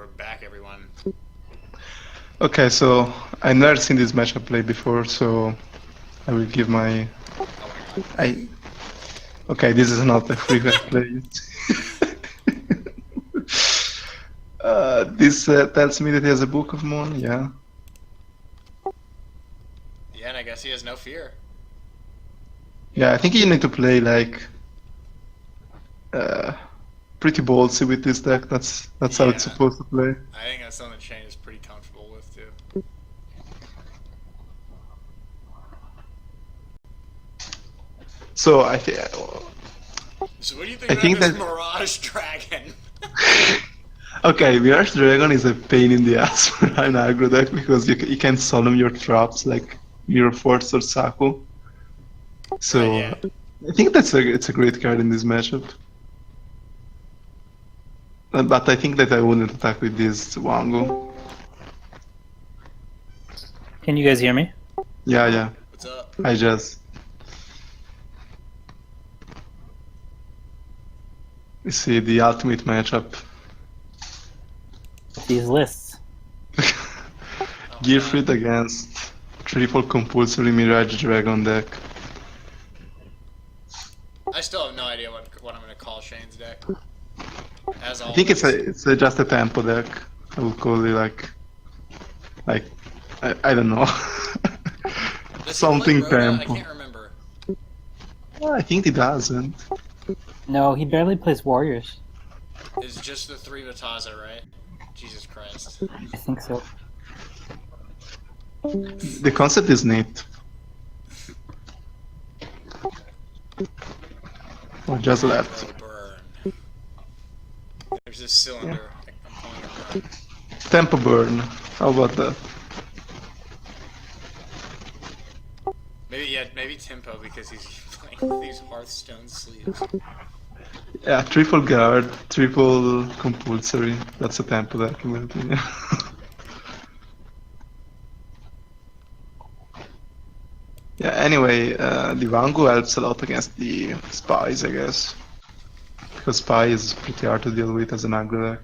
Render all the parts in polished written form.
we're back, everyone. Okay, so I've never seen this matchup play before, so I will give my. Oh my god. Okay, this is not a frequent play. This tells me that he has a Book of Moon, yeah. Yeah, and I guess he has no fear. Yeah, I think you need to play like pretty ballsy with this deck. That's how it's supposed to play. I think that's something Shane is pretty comfortable with too. So I think. So what do you think about this Mirage Dragon? Okay, Mirage Dragon is a pain in the ass for an aggro deck because you can solemn your traps like Mirror Force or Saku. So right, yeah. I think it's a great card in this matchup. But I think that I wouldn't attack with this Wango. Can you guys hear me? Yeah. What's up? I just. You see the ultimate matchup. These lists. Gearfried against triple compulsory Mirage Dragon deck. I still have no idea what I'm gonna call Shane's deck. As always. I think it's just a tempo deck. I would call it like I don't know. Something tempo. I can't remember. I think it doesn't. No, he barely plays Warriors. It's just the 3 Vataza, right? Jesus Christ. I think so. The concept is neat. Oh, just left. Burn. There's this cylinder. Yeah. I'm calling it burn. Tempo burn. How about that? Maybe tempo because he's playing with these Hearthstone sleeves. Yeah, triple guard, triple compulsory. That's a tempo deck in my opinion. Yeah, anyway, the Wango helps a lot against the spies, I guess. Because spy is pretty hard to deal with as an aggro deck.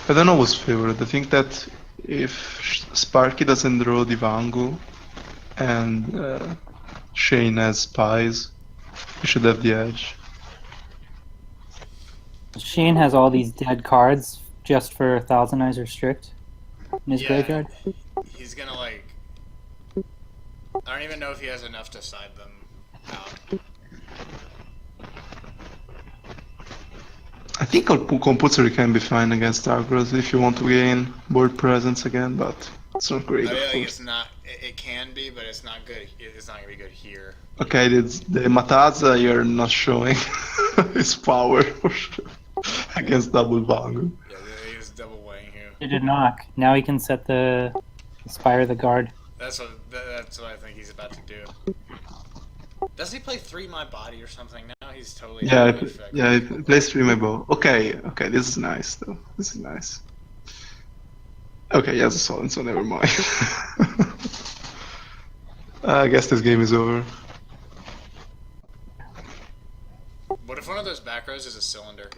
I don't know what's favored. I think that if Sparky doesn't draw the Wango and Shane has spies, he should have the edge. Shane has all these dead cards just for Thousand Eyes or Strict in his graveyard. He's gonna like. I don't even know if he has enough to side them out. I think compulsory can be fine against aggros if you want to gain board presence again, but it's not great. I think it's not. It can be, but it's not good. It's not gonna be good here. Okay, the Mataza you're not showing his power for sure against double Wango. Yeah, he's double weighing here. He did knock. Now he can set the Spire the Guard. That's what I think he's about to do. Does he play 3 My Body or something now? He's totally he plays 3 My Bow. Okay, this is nice though. This is nice. Okay, he has a Solent, so never mind. I guess this game is over. What if one of those back rows is a cylinder?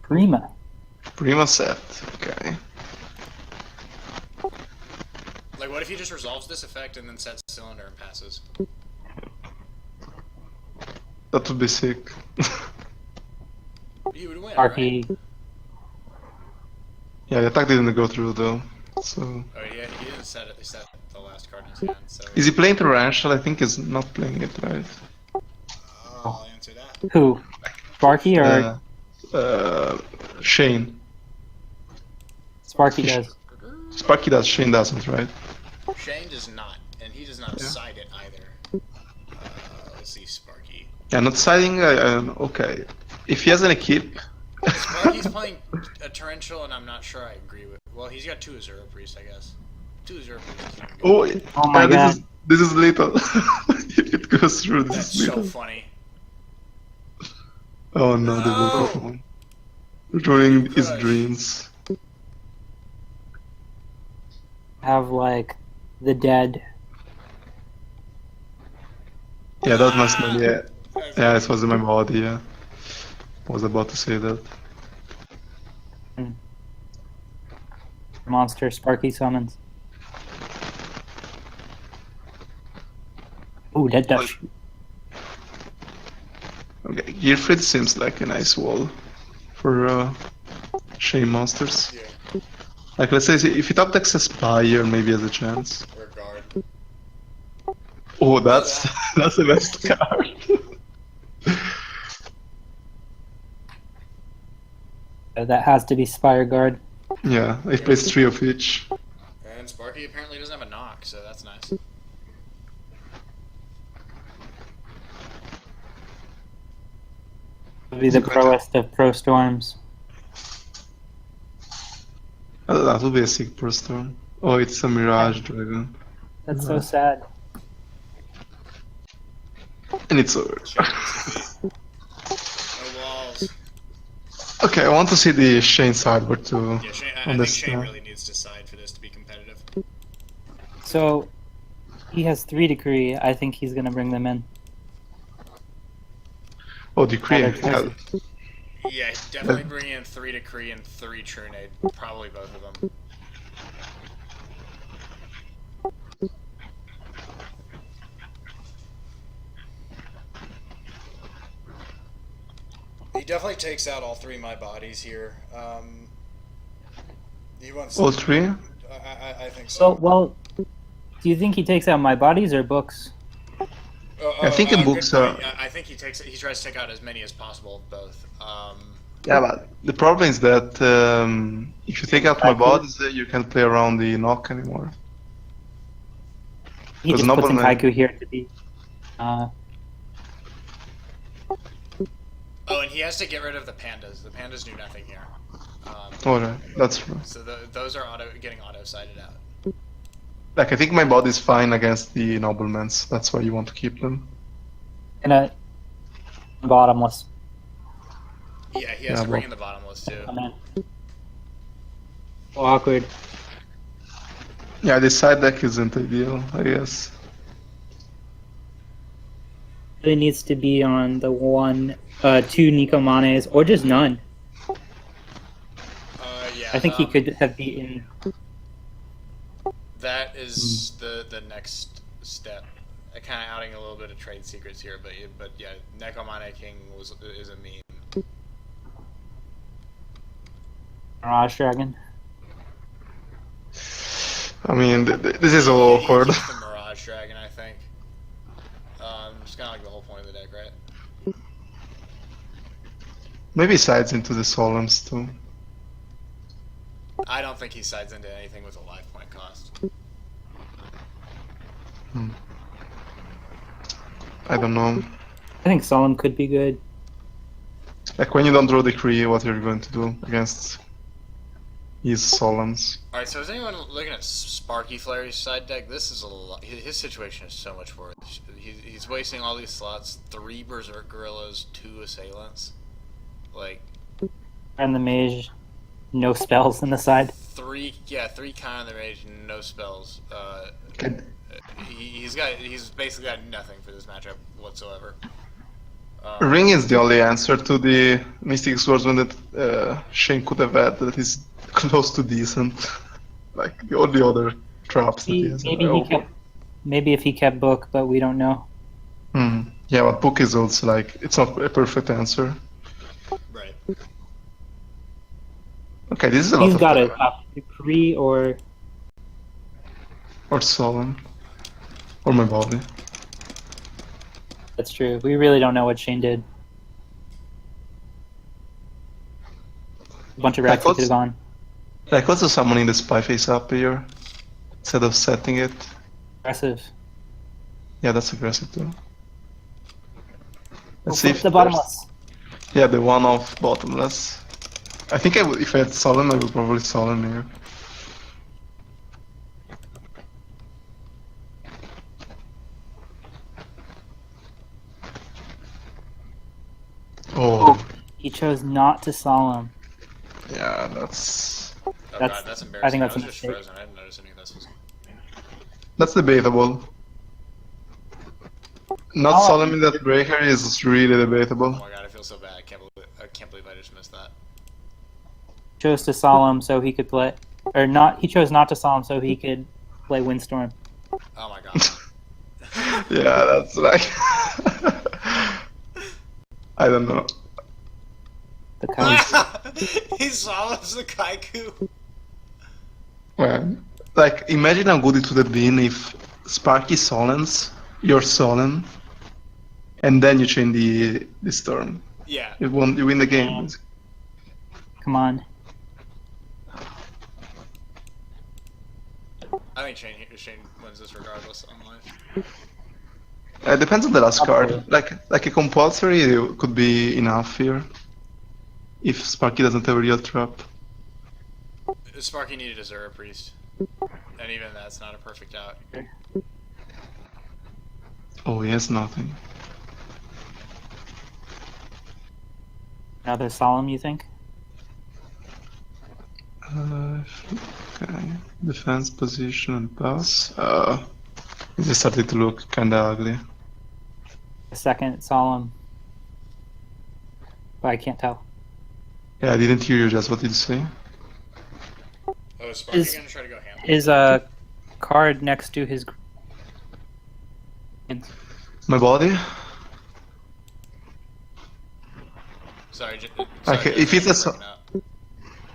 Prima set, okay. Like, what if he just resolves this effect and then sets cylinder and passes? That would be sick. You would win, Sparky. right? Yeah, the attack didn't go through though, so... Oh yeah, he didn't set it, he set the last card in his hand, so... Is he playing Torrential? I think he's not playing it, right? I'll answer that. Who? Sparky or Shane. Sparky does? Sparky does, Shane doesn't, right? Shane does not, and he does not side it either. Let's see, Sparky. Yeah, not siding, okay. If he has any keep... Sparky's playing a Torrential, and I'm not sure I agree with... Well, he's got 2 Azura Priests, I guess. 2 Azura Priests. Oh my god. This is lethal. If it goes through, this is lethal. That's so funny. Oh no, the Wolf. Ruining his dreams. Have like the dead Yeah, that must be. Yeah, That's yeah, it was in my body. Yeah, I was about to say that. Monster Sparky summons. Ooh, dead dash. Okay, Gearfried seems like a nice wall for Shame monsters. Yeah, Like, let's say if it up decks a Spire, maybe has a chance. or guard. Oh, that's that's the best card. That has to be Spire Guard. Yeah, it plays 3 of each. And Sparky apparently doesn't have a knock, so that's nice. Would be the proest of Pro Storms. That would be a sick Pro Storm. Oh, it's a Mirage Dragon. That's so sad. And it's over. Shane needs to beat. No walls. Okay, I want to see the Shane sideboard too. Yeah, Shane, I on think this, Shane really needs to side for this to be competitive. So, he has 3 Decree. I think he's gonna bring them in. Oh, Decree. Other Yeah. choices. Yeah, definitely bring in 3 Decree and 3 Trunade. Probably both of them. He definitely takes out all 3 of my bodies here. He wants. All 3? I think So, so. well, do you think he takes out my bodies or books? I think in good books point. are- I think he tries to take out as many as possible of both. Yeah, but the problem is that if you take out my bodies, you can't play around the knock anymore. He Because just puts in Nobleman- Kaiku here to be. Oh, and he has to get rid of the pandas. The pandas do nothing here. Alright, that's true. So those are getting auto-sided out. Like, I think my body's fine against the Noblemans. That's why you want to keep them. And a bottomless. Yeah, he has Yeah, to bring well- in the bottomless too. Come in. So awkward. Yeah, this side deck isn't ideal, I guess. It needs to be on the 2 Nico Manes, or just none. Yeah. I think he could have beaten. That is the next step. Kind of outing a little bit of trade secrets here, but yeah, Necomane King is a meme. Mirage Dragon. I mean, this is all awkward. He keeps the Mirage Dragon, I think. It's kind of like the whole point of the deck, right? Maybe sides into the Solemns too. I don't think he sides into anything with a life point cost. I don't know. I think Solemn could be good. Like, when you don't draw Decree, what you're going to do against his Solemns. Alright, so is anyone looking at SparkyFlary's side deck? This is a lot. His situation is so much worse. He's wasting all these slots. 3 Berserk Gorillas, 2 Assailants. Like, And the Mage, no spells on the side. 3 Kind of the Mage, no spells. Okay. He's basically got nothing for this matchup whatsoever. Ring is the only answer to the Mystic Swordsman that Shane could have had that is close to decent. Like, all the other traps that he has. Maybe if he kept book, but we don't know. Yeah, but book is also like, it's not a perfect answer. Right. Okay, this is a lot He's of got a Decree or Solemn. Or my body. that's true. We really don't know what Shane did. A bunch of rats he could have gone. Like, what's the summoning the Spy Face up here? Instead of setting it. Aggressive. Yeah, that's aggressive too. We'll Let's see flip if the there's- bottomless. Yeah, the one off bottomless. I think if I had Solemn, I would probably Solemn here. Oh, He chose not to Solemn. yeah, that's Oh That's- god, that's I embarrassing. think that's a was just mistake. frozen. I didn't notice any of this was... debatable. Not Oh. Solemn in that breaker is really Oh debatable. my god, I feel so bad. I can't believe I just missed that. Chose to solemn so he could play, or not. He chose not to solemn so he could play Windstorm. Oh my god. Yeah, that's like I don't know. The Kaiser. He solves the Kaiku. Man, like imagine how good it would have been if Sparky Solens, you're Solemn, and then you chain the storm. Yeah. You win the game. Come on. I think Shane wins this regardless on life. It depends on the last card. Like a compulsory could be enough here. If Sparky doesn't have a real trap. Sparky needed a Zera Priest. And even that's not a perfect out. Oh, he has nothing. Another solemn, you think? Okay. Defense position and pass. It just started to look kinda ugly. A second solemn. But I can't tell. Yeah, I didn't hear you just what did you say? Oh, is Sparky Is- gonna try to go ham? Is a card next to his. My body? Sorry, Okay, if it's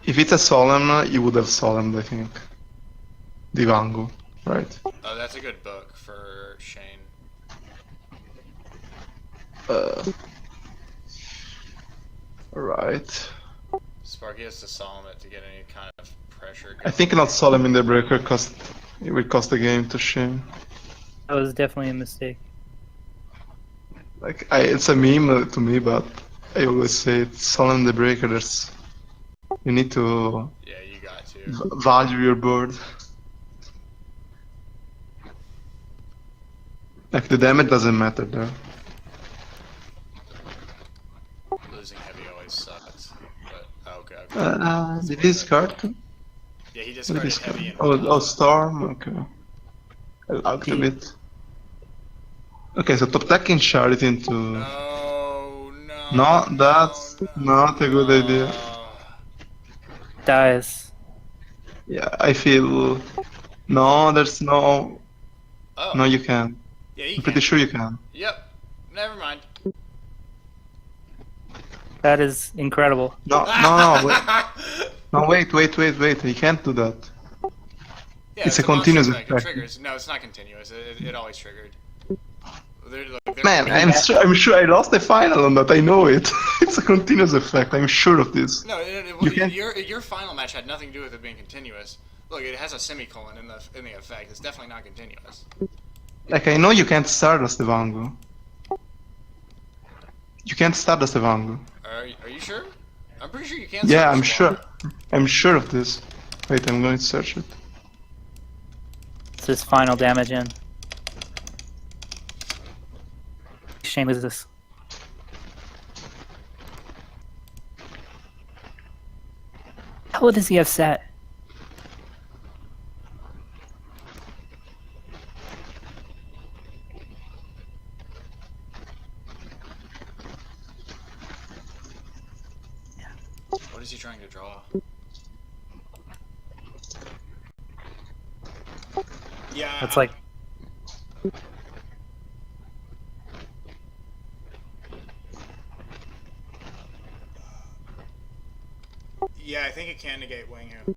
if it's a solemn, you would have solemn, I think. Divango, right? Oh, that's a good book for Shane. Right. Sparky has to solemn it to get any kind of pressure. I think not solemn in the breaker it will cost the game to Shane. That was definitely a mistake. Like it's a meme to me, but I always say it's solemn in the breaker. You need to Yeah, you got to. value your board. Like the damage doesn't matter there. Losing heavy always sucks. But okay. Did he discard? Yeah, he What did he discarded discard? heavy and Oh, Storm. Okay. I lagged a bit. Okay, so top deck in Charity into. No, that's not a good idea. Dies. Yeah, I feel. No, there's no. Oh. No, you can. Yeah, you I'm pretty sure you can. Yep. Never mind. That is incredible. No, wait. You can't do that. Yeah, It's a monster continuous effect. It effect. triggers. No, it's not continuous. It always triggered. Man, I'm sure I lost the final on that. I know it. It's a continuous effect. I'm sure of this. No, You can't- your final match had nothing to do with it being continuous. Look, it has a semicolon in the effect. It's definitely not continuous. Like I know you can't Stardust the Vangu. You can't Stardust the Vangu. Are you sure? I'm pretty sure you can. Yeah, search I'm the sure. wall. I'm sure of this. Wait, I'm going to search it. It's his final damage in. Shame is this. How does he have set? What is he trying to draw? Yeah. That's like Yeah, I think it can negate wing him.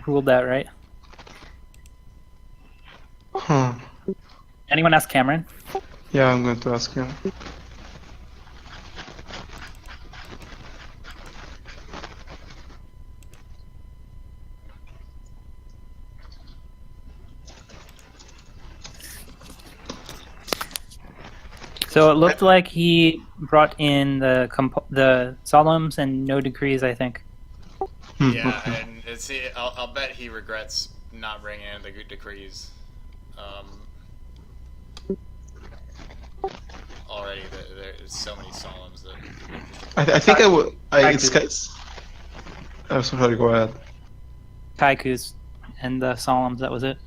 ruled that right. Huh. Anyone ask Cameron? Yeah, I'm going to ask him. So it looked like he brought in the solemns and no decrees, I think. Yeah, Okay. and I'll bet he regrets not bringing in the good decrees. Already, there's so many solemns that. I think I would. I'm so sorry. Go ahead. Kaiku's and the solemns, that was it.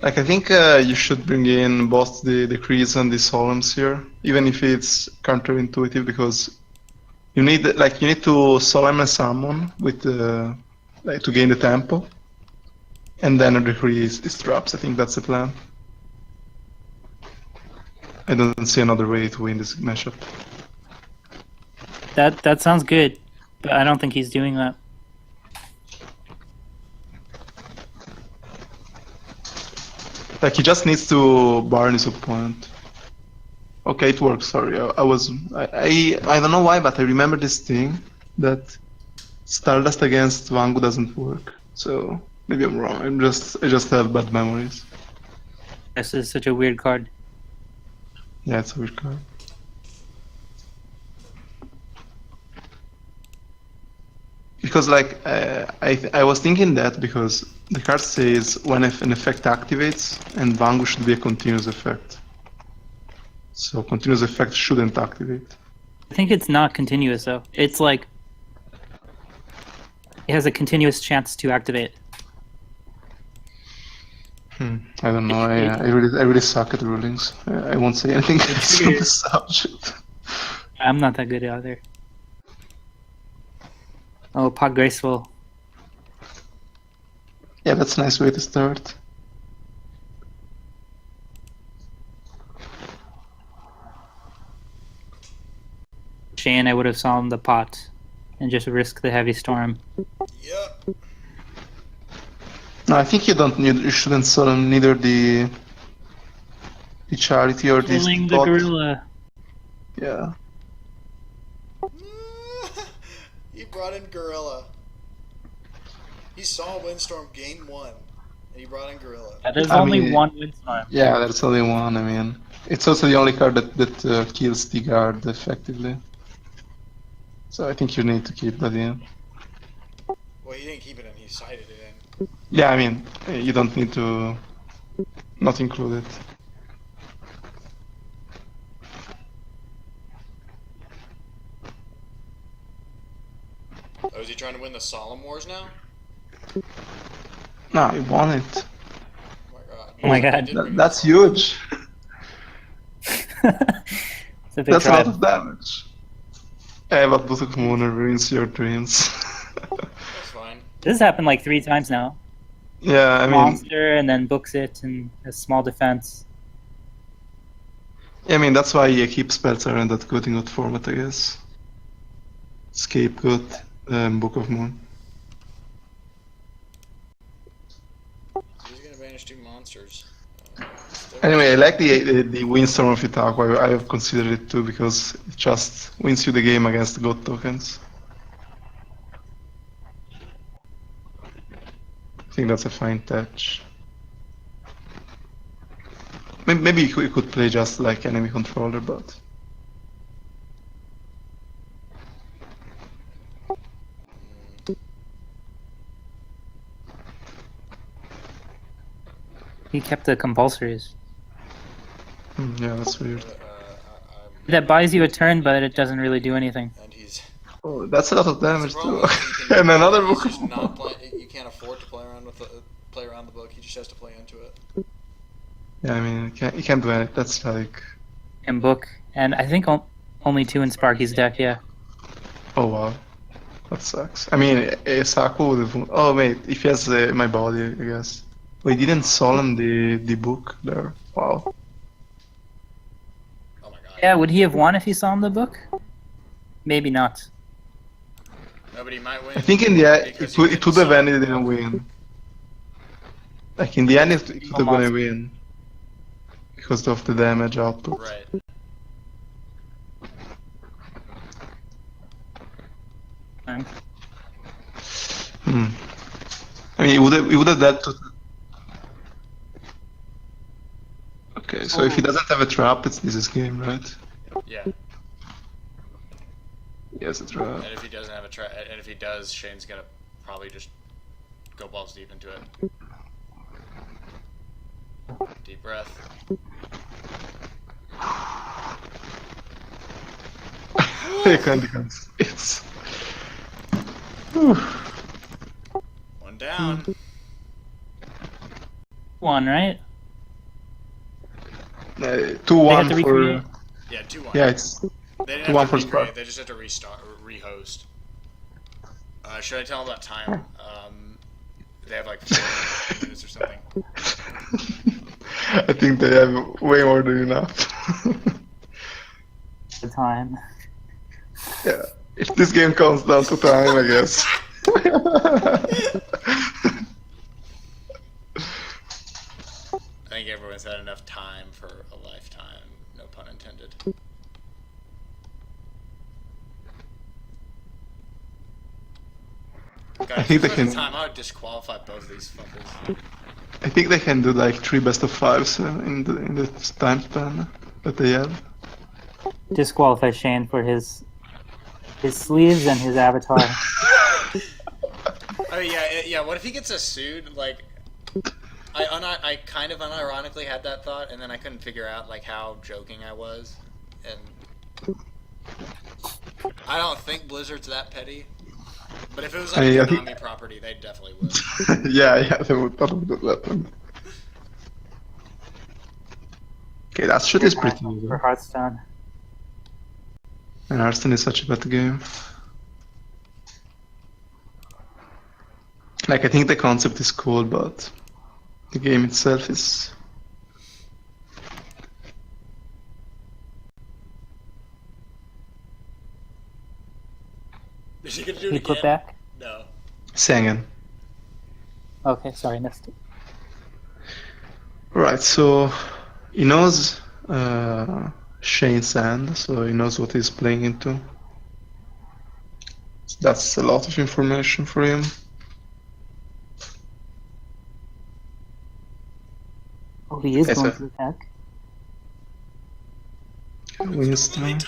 Like, I think you should bring in both the Kreese and the Solemns here, even if it's counterintuitive, because you need to Solemn and Summon with like to gain the tempo, and then the Kreese is drops. I think that's the plan. I don't see another way to win this matchup. That sounds good, but I don't think he's doing that. Like, he just needs to burn his opponent. Okay, it works. Sorry, I don't know why, but I remember this thing that Stardust against Wangu doesn't work. So maybe I'm wrong. I just have bad memories. This is such a weird card. Yeah, it's a weird card. Because like I was thinking that because the card says when if an effect activates, and Wangu should be a continuous effect. So continuous effect shouldn't activate. I think it's not continuous though. It's like it has a continuous chance to activate. I don't know. I really suck at rulings. I won't say anything else on this subject. I'm not that good either. Oh, Pot Graceful. Yeah, that's a nice way to start. Shane, I would have solemned the pot and just risk the heavy storm. Yep. No, I think you shouldn't solemn neither the charity or this Killing the pot. gorilla. Yeah. He brought in Gorilla. He saw Windstorm game 1, and he brought in Gorilla. Yeah, there's I only mean, one windstorm. Yeah, there's only one. I mean, it's also the only card that kills the guard effectively. So I think you need to keep that in. Well, he didn't keep it in, he sided it in. Yeah, I mean, you don't need to not include it. Oh, is he trying to win the Solemn Wars now? No, you won it. Oh my god. He did bring That's the Solemn. huge. It's a big That's a lot tribe. of damage. Hey, but Book of Moon ruins your dreams. That's fine. This has happened like 3 times now. Yeah, I mean, Monster and then books it and a small defense. that's why keep spells aren't that good in that format, I guess. Scapegoat, Book of Moon. He's gonna banish 2 monsters. Anyway, I like the Windstorm of Itaku. I have considered it too because it just wins you the game against God tokens. I think that's a fine touch. Maybe you could play just like enemy controller, but He kept the compulsories. yeah, that's weird. That buys you a turn, but it doesn't really do anything. And he's Oh, that's a lot of damage the too. problem is he can- And another he's Book just of not Moon. you can't afford to play around with play around the book. He just has to play into it. Yeah, I mean, you can't do it. That's like, And book. And I think only 2 in Sparky's deck, yeah. oh wow, that sucks. I mean, Saku would have. Oh wait, if he has my body, I guess. Wait, didn't solemn the book there? Wow. Oh my god. Yeah, would he have won if he saw him the book? Maybe not. Nobody might win. I think in the end, because it he would didn't have summon ended in a the book. win. Like in the end, it could have gonna win because of the damage output. Right. Okay. I mean, it would have that to. Okay, so if he doesn't have a trap, this is game, right? Yeah. He has a trap. And if he doesn't have a and if he does, Shane's gonna probably just go balls deep into it. Deep breath. He can't. It's. One down. 1, right? 2-1 to for. recreate. Yeah, 2-1. Yeah, it's They didn't 2-1 have for to recreate. Spark. They just had to restart, rehost. Should I tell them about time? They have like 40 minutes or something. I think they have way more than enough. The time. Yeah, if this game comes down to time, I guess. I think everyone's had enough time for a lifetime. No pun intended. God, I think they if can. there's time, I would disqualify both these fuckers. I think they can do like 3 best of 5s in the time span that they have. Disqualify Shane for his sleeves and his avatar. Oh yeah. What if he gets us sued? Like, I kind of unironically had that thought, and then I couldn't figure out like how joking I was, and I don't think Blizzard's that petty. But if it was like a I think- Konami property, they definitely would. yeah, they would probably do that one. Okay, that shit is pretty easy. For Hearthstone. And Hearthstone is such a bad game. Like, I think the concept is cool, but the game itself is... Is he gonna do He it put again? back? No. Sangin. Okay, sorry, missed it. Right, so he knows Shane's hand, so he knows what he's playing into. So that's a lot of information for him. Oh, he is Yes, going sir. to attack. Winston.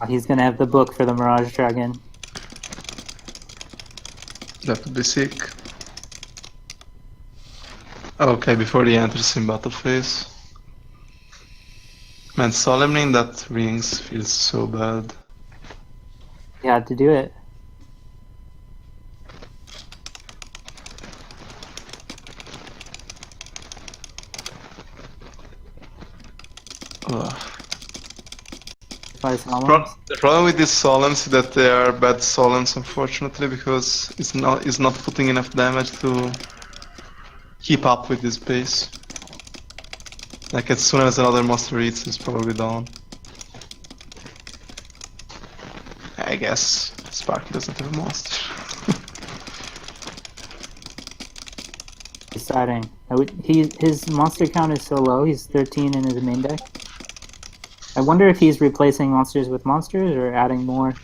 Oh, he's gonna have the book for the Mirage Dragon. That would be sick. Okay, before he enters in battle phase. Man, Solemnly in that rings feels so bad. He had to do it. Ugh. By Solemns. The problem with these Solemns is that they are bad Solemns, unfortunately, because it's not putting enough damage to keep up with this pace. Like, as soon as another monster eats, it's probably down. I guess Sparky doesn't have a monster. Deciding. His monster count is so low, he's 13 in his main deck. I wonder if he's replacing monsters with monsters or adding more.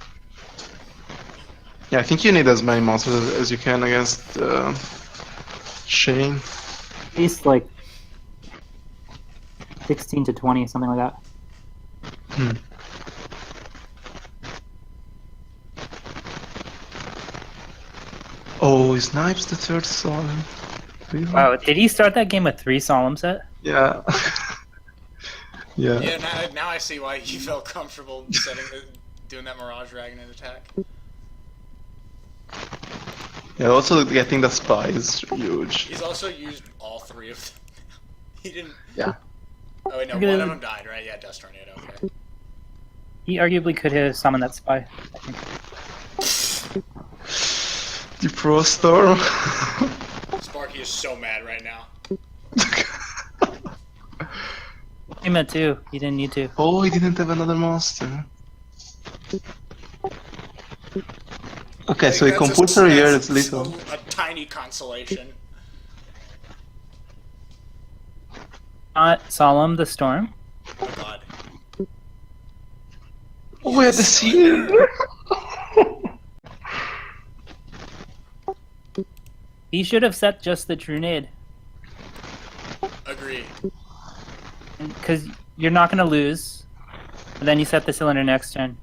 Yeah, I think you need as many monsters as you can against Shane. At least like 16 to 20, something like that. Hmm. Oh, he snipes the third Solemn. Really? Wow, did he start that game with 3 Solemn set? Yeah. Yeah. Yeah, now I see why he felt comfortable doing that Mirage Dragon in attack. Yeah, also getting that spy is huge. He's also used all 3 of them. He didn't. Yeah. Oh wait, no, Look at one of him. them died, right? Yeah, Dust Tornado. Okay. He arguably could have summoned that spy, I think. The Pro Storm. Sparky is so mad right now. He meant to. He didn't need to. Oh, he didn't have another monster. Okay, so he That's compulsory here, that's it's little. A tiny consolation. Not Solemn the Storm. Oh god. Oh, we had the seal. He should have set just the Trunade. Agree. Because you're not going to lose. And then you set the cylinder next turn.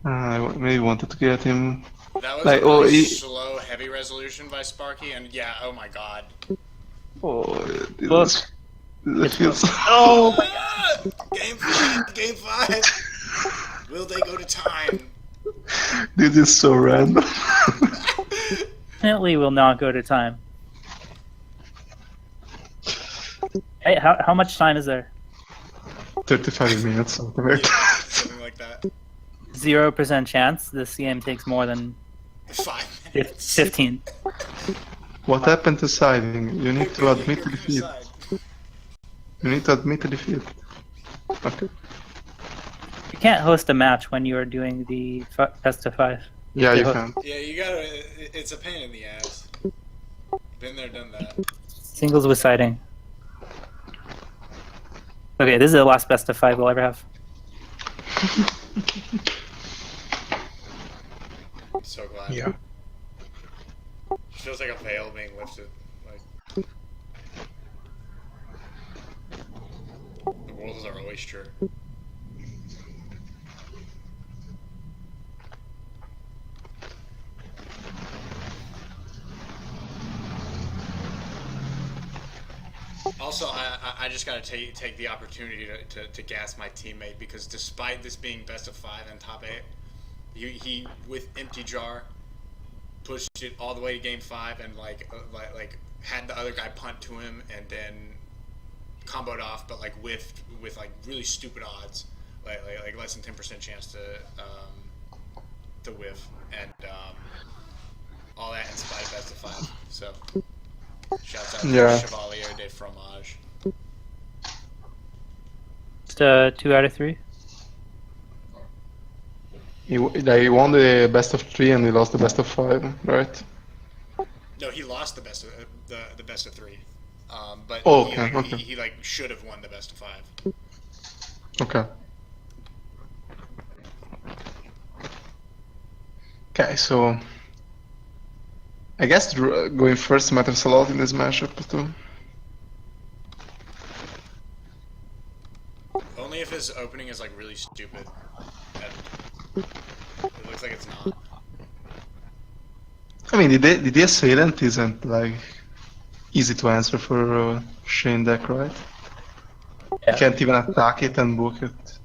I maybe wanted to get him. That was Like, a really oh, he- slow, heavy resolution by Sparky, and yeah, oh my god. Oh, it Look. it feels. Oh my Ah! Game 5! Game 5! Will they go to time? This is so random. Definitely will not go to time. Hey, how much time is there? 35 minutes, something like that. Something like that. 0% chance this game takes more than 5 minutes. 15. What happened to siding? You need to You're admit gonna defeat. decide. You need to admit defeat. Okay. You can't host a match when you are doing the best of 5. Yeah, Okay, you host. can. Yeah, you gotta. It's a pain in the ass. Been there, done that. Singles with siding. Okay, this is the last best of 5 we'll ever have. So glad. Yeah. Feels like a veil being lifted. Like the world is our oyster. Also, I just gotta take the opportunity to gas my teammate, because despite this being best of 5 and top 8, he with empty jar pushed it all the way to game 5 and like had the other guy punt to him and then comboed off, but like whiffed with like really stupid odds, like less than 10% chance to whiff, and all that in spite of best of 5. So. Shouts out to Chevalier de Fromage. Just 2 out of 3. He won the best of 3 and he lost the best of 5, right? No, he lost the best of the best of 3. But he like should have won the best of 5. Okay. Okay, so I guess going first matters a lot in this matchup too. Only if his opening is like really stupid. And it looks like it's not. I mean, the assailant isn't like easy to answer for Shane deck, right? Yeah. You can't even attack it and book it.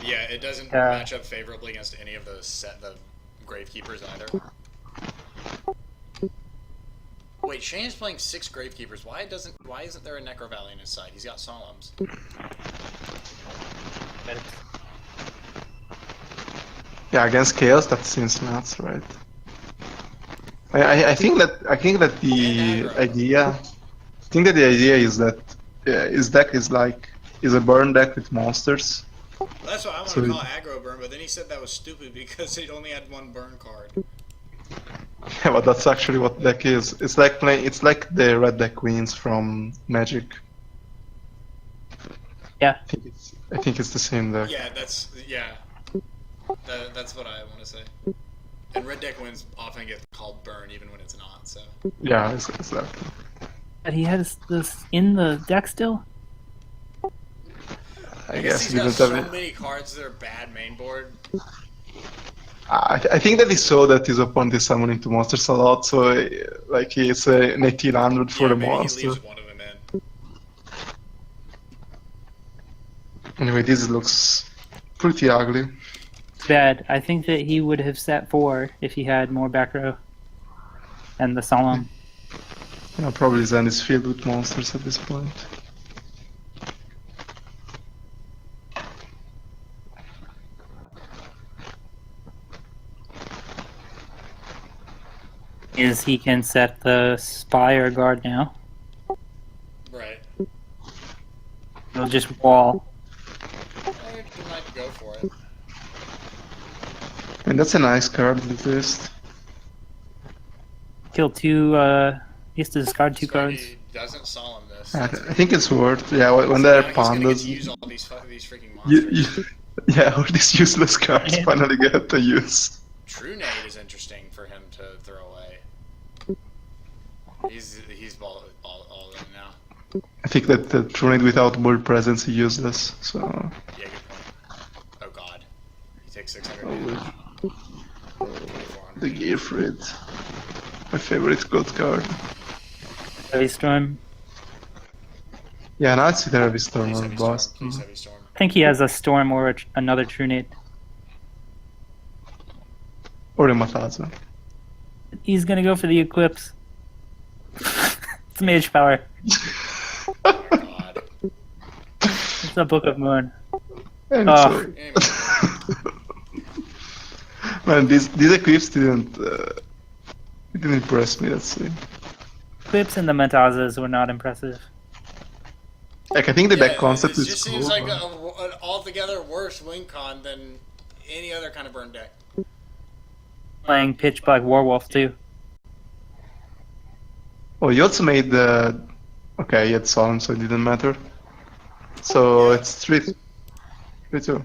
Yeah, it doesn't match up favorably against any of the Gravekeepers either. Wait, Shane is playing 6 Gravekeepers. Why isn't there a Necro Valley in his side? He's got Solemns. Yeah, against Chaos that seems nuts, right? I think that the idea is that his deck is a burn deck with monsters. Well, that's what I want to call aggro burn, but then he said that was stupid because it only had 1 burn card. Yeah, but that's actually what deck is. It's like the red deck queens from Magic. Yeah. I think it's the same deck. Yeah, that's what I want to say. And red deck wins often get called burn even when it's not. So. Yeah, exactly. But he has this in the deck still? I guess he's he got didn't so have it. many cards that are bad main board. I think that he saw that his opponent is summoning two monsters a lot, so like it's an 1800 for the maybe monster. he leaves one of them in. Anyway, this looks pretty ugly. Bad. I think that he would have set 4 if he had more back row. And the Solemn. Yeah, probably Zen is filled with monsters at this point. Is he can set the Spy or Guard now. Right. He'll just wall. He might go for it. And that's a nice card at least. Kill 2, he has to discard 2 cards. He doesn't solemn this. I think it's worth. Yeah, when there are pandas. Use all these freaking monsters. Yeah, all these useless cards finally get to use. True Nade is interesting for him to throw away. He's all in now. I think that the Trunade without board presence is useless, so... Yeah, good point. Oh god. He takes 600 damage. The Gearfried. My favorite gold card. Heavy Storm. Yeah, now it's the Heavy Storm Please or heavy storm. Blast. Please heavy storm. think he has a Storm or another True Nade. Or a Mataza. He's gonna go for the Eclipse. It's Mage Power. God. It's a Book of Moon. And Oh. so, man, these equips didn't impress me. Let's see. Eclipse and the Mentazas were not impressive. Like I think the deck concept it is just cool. seems like but- an altogether worse win con than any other kind of burn deck. Playing Pitch Black Warwolf too. Oh, you also made the. Okay, he had Solemn, so it didn't matter. So Yeah. it's 3-2.